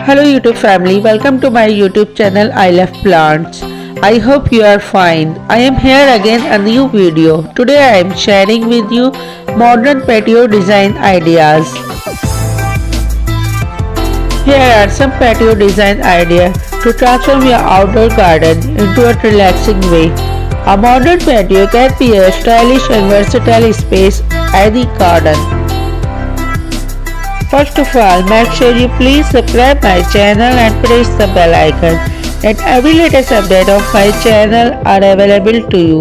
Hello YouTube family, welcome to my YouTube channel I Love Plants. I hope you are fine. I am here again a new video. Today I am sharing with you modern patio design ideas. Here are some patio design ideas to transform your outdoor garden into a relaxing way. A modern patio can be a stylish and versatile space in the garden. First of all, make sure you please subscribe my channel and press the bell icon, and every latest update of my channel are available to you.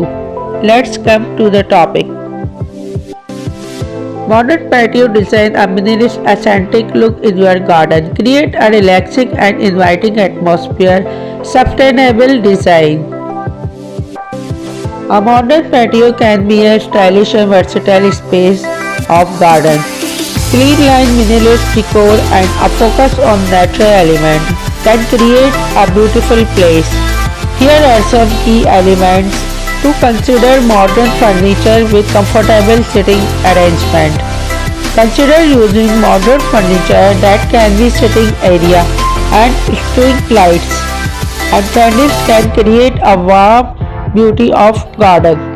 Let's come to the topic. Modern patio design a minimalist aesthetic look in your garden. Create a relaxing and inviting atmosphere. Sustainable design. A modern patio can be a stylish and versatile space of garden. Clean line, minimalist decor and a focus on natural element can create a beautiful place. Here are some key elements to consider: modern furniture with comfortable sitting arrangement. Consider using modern furniture that can be sitting area and string lights and candles can create a warm beauty of garden.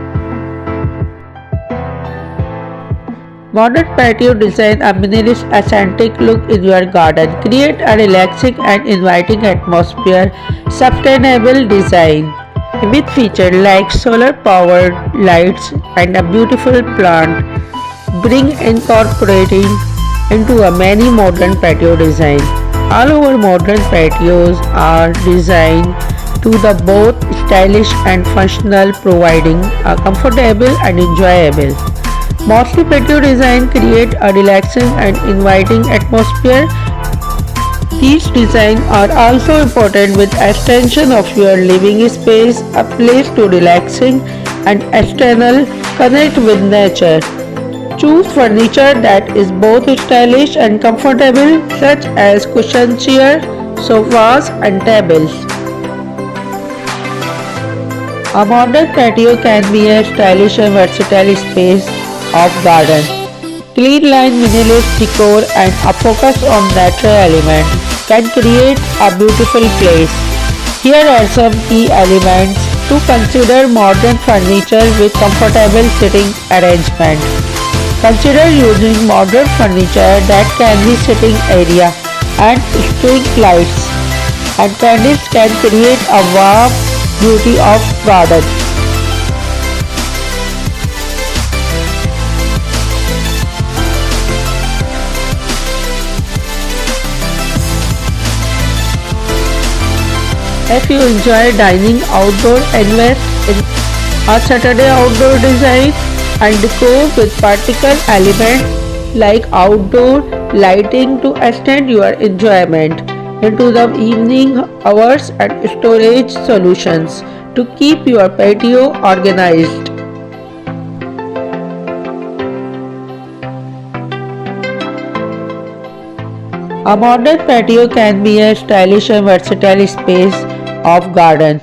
Modern patio design a minimalist aesthetic look in your garden. Create a relaxing and inviting atmosphere. Sustainable design with features like solar powered lights and a beautiful plant. Bring incorporating into a many modern patio design. All over modern patios are designed to the both stylish and functional, providing a comfortable and enjoyable. Mostly patio design create a relaxing and inviting atmosphere. These designs are also important with extension of your living space, a place to relaxing and external connect with nature. Choose furniture that is both stylish and comfortable, such as cushion chair, sofas and tables. A modern patio can be a stylish and versatile space of garden. Clean line, minimalist decor and a focus on natural element can create a beautiful place. Here are some key elements to consider: modern furniture with comfortable sitting arrangement. Consider using modern furniture that can be sitting area and string lights and candles can create a warm beauty of garden. If you enjoy dining outdoor, invest in a Saturday outdoor design and decor with practical elements like outdoor lighting to extend your enjoyment into the evening hours and storage solutions to keep your patio organized. A modern patio can be a stylish and versatile space of garden.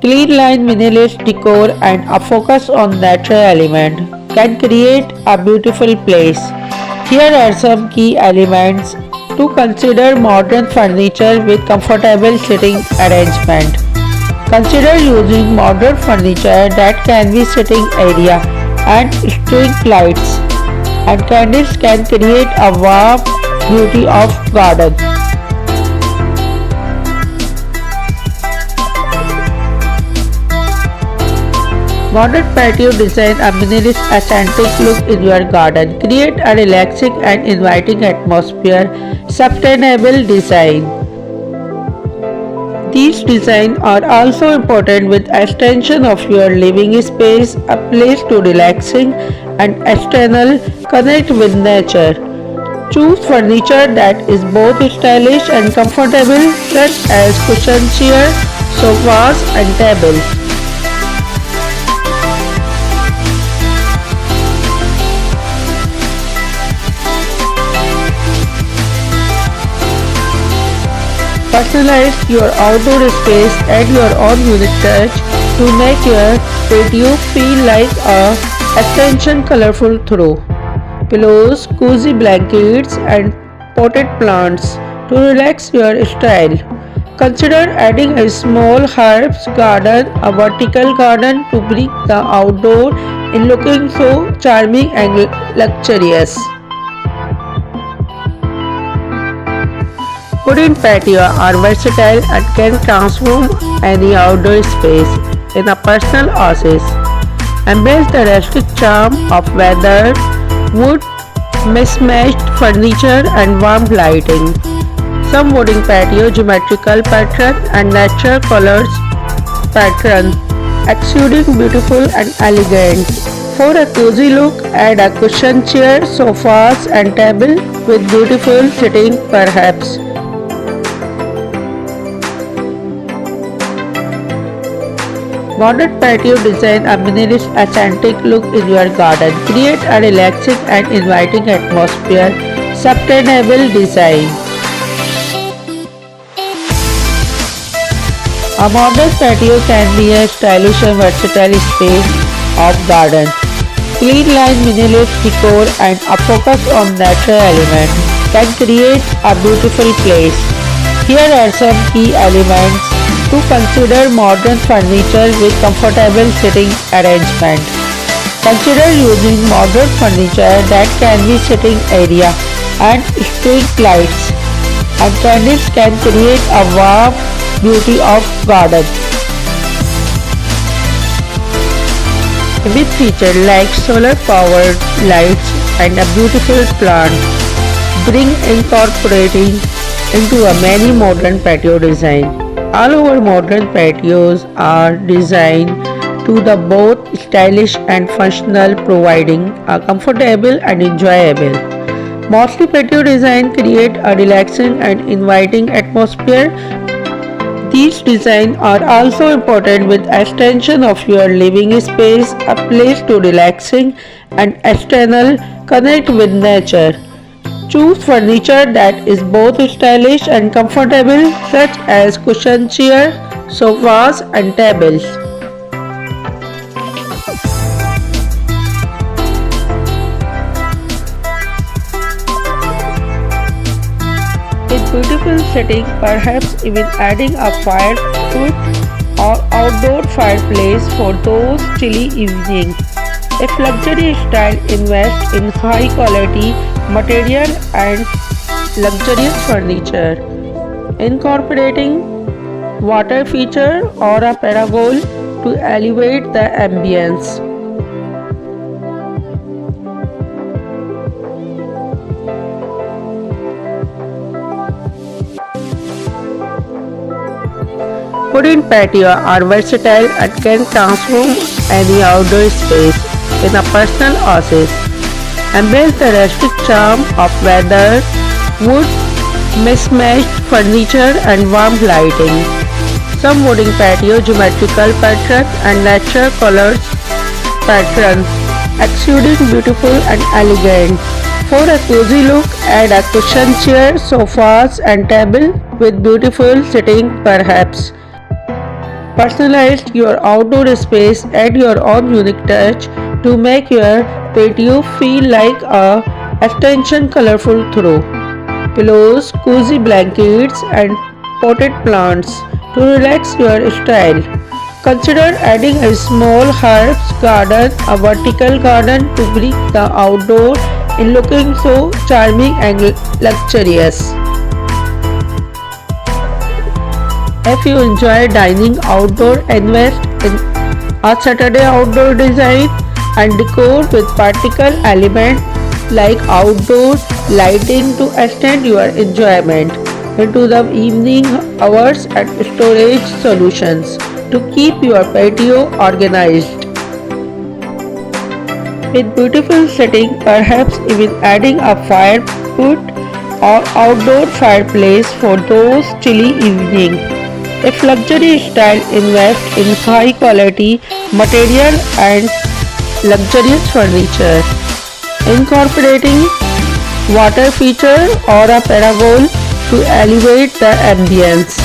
Clean line, minimalist decor and a focus on natural element can create a beautiful place. Here are some key elements to consider: modern furniture with comfortable sitting arrangement. Consider using modern furniture that can be sitting area and string lights and candles can create a warm beauty of garden. Modern patio design a minimalist aesthetic look in your garden. Create a relaxing and inviting atmosphere. Sustainable design. These designs are also important with extension of your living space, a place to relaxing and external connect with nature. Choose furniture that is both stylish and comfortable, such as cushion chair, sofas and tables. Personalize your outdoor space, add your own unique touch to make your patio feel like a extension colorful throw. Pillows, cozy blankets and potted plants to relax your style. Consider adding a small herbs garden, a vertical garden to bring the outdoor in looking so charming and luxurious. Wooden patio are versatile and can transform any outdoor space in a personal oasis. Embrace the rustic charm of weathered wood, mismatched furniture and warm lighting. Some wooden patio geometrical pattern and natural colors pattern exuding beautiful and elegant. For a cozy look, add a cushion chair, sofas and table with beautiful sitting perhaps. Modern patio design a minimalist aesthetic look in your garden. Create a relaxing and inviting atmosphere. Sustainable design. A modern patio can be a stylish and versatile space of garden. Clean line minimalist decor and a focus on natural elements can create a beautiful place. Here are some key elements to consider: modern furniture with comfortable sitting arrangement. Consider using modern furniture that can be sitting area and street lights and candles can create a warm beauty of garden. With features like solar powered lights and a beautiful plant, bring incorporating into a many modern patio design. All our modern patios are designed to the both stylish and functional, providing a comfortable and enjoyable. Mostly patio design create a relaxing and inviting atmosphere. These designs are also important with extension of your living space, a place to relaxing and external connect with nature. Choose furniture that is both stylish and comfortable, such as cushion chair, sofas and tables. With beautiful setting, perhaps even adding a fire pit or outdoor fireplace for those chilly evenings. If luxury style, invest in high quality material and luxurious furniture. Incorporating water feature or a pergola to elevate the ambience. Wooden patio are versatile and can transform any outdoor space in a personal oasis. Embrace the rustic charm of weathered wood, mismatched furniture and warm lighting. Some wooden patio geometrical pattern and natural colors pattern exuding beautiful and elegant. For a cozy look, add a cushion chair, sofas and table with beautiful sitting perhaps. Personalize your outdoor space, add your own unique touch to make your patio feel like a extension colorful throw. Pillows, cozy blankets and potted plants to relax your style. Consider adding a small herbs garden, a vertical garden to bring the outdoor in looking so charming and luxurious. If you enjoy dining outdoor, invest in a Saturday outdoor design and decor with practical elements like outdoor lighting to extend your enjoyment into the evening hours and storage solutions to keep your patio organized. With beautiful setting, perhaps even adding a fire pit or outdoor fireplace for those chilly evenings. If luxury style, invest in high quality material and luxurious furniture. Incorporating water feature or a pergola to elevate the ambience.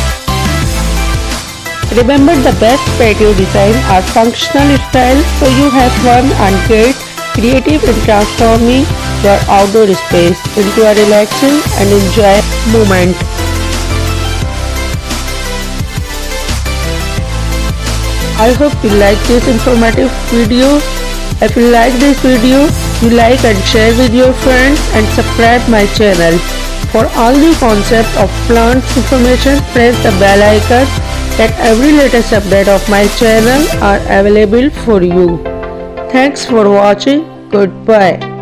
Remember, the best patio design are functional style, so you have fun and get creative in transforming your outdoor space into a relaxing and enjoy moment. I hope you like this informative video. If you like this video, you like and share with your friends and subscribe my channel. For all the concept of plants information, press the bell icon that every latest update of my channel are available for you. Thanks for watching. Goodbye.